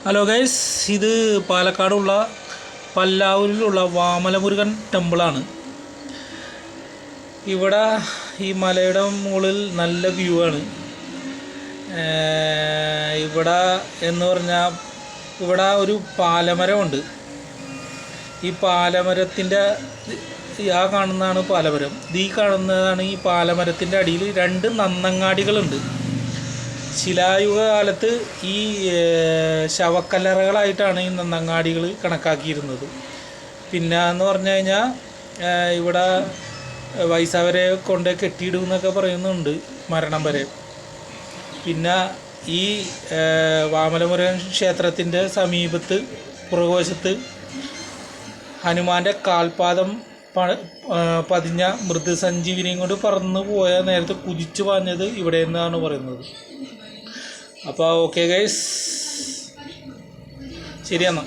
Hello guys, ഇത് പാലക്കാടുള്ള പല്ലാവൂരിലുള്ള വാമലമുരുകൻ ടെമ്പിളാണ്. ഇവിടെ ഈ മലയുടെ മുകളിൽ നല്ല വ്യൂ ആണ്. ഇവിടെ എന്ന് പറഞ്ഞാൽ ഇവിടെ ഒരു പാലമരമുണ്ട്. ഈ പാലമരത്തിൻ്റെ ആ കാണുന്നതാണ് പാലമരം. ഈ കാണുന്നതാണ് ഈ പാലമരത്തിൻ്റെ അടിയിൽ 2 നന്നങ്ങാടികളുണ്ട്. ശിലായുഗ കാലത്ത് ഈ ശവക്കല്ലറകളായിട്ടാണ് ഈ നന്നങ്ങാടികൾ കണക്കാക്കിയിരുന്നത്. പിന്നെ എന്ന് പറഞ്ഞു കഴിഞ്ഞാൽ ഇവിടെ വയസ്സവരെ കൊണ്ട് കെട്ടിയിടും എന്നൊക്കെ പറയുന്നുണ്ട്, മരണം വരെ. പിന്നെ ഈ വാമലമുരുകൻ ക്ഷേത്രത്തിൻ്റെ സമീപത്ത് പുറകുവശത്ത് ഹനുമാൻ്റെ കാൽപാദം പതിഞ്ഞ മൃദുസഞ്ജീവിനിയും കൊണ്ട് പറന്നു പോയ നേരത്തെ കുതിച്ചു പാഞ്ഞത് ഇവിടെ നിന്നാണ് പറയുന്നത്. അപ്പോൾ ഓക്കെ ഗൈസ്, ശരിയെന്നാ.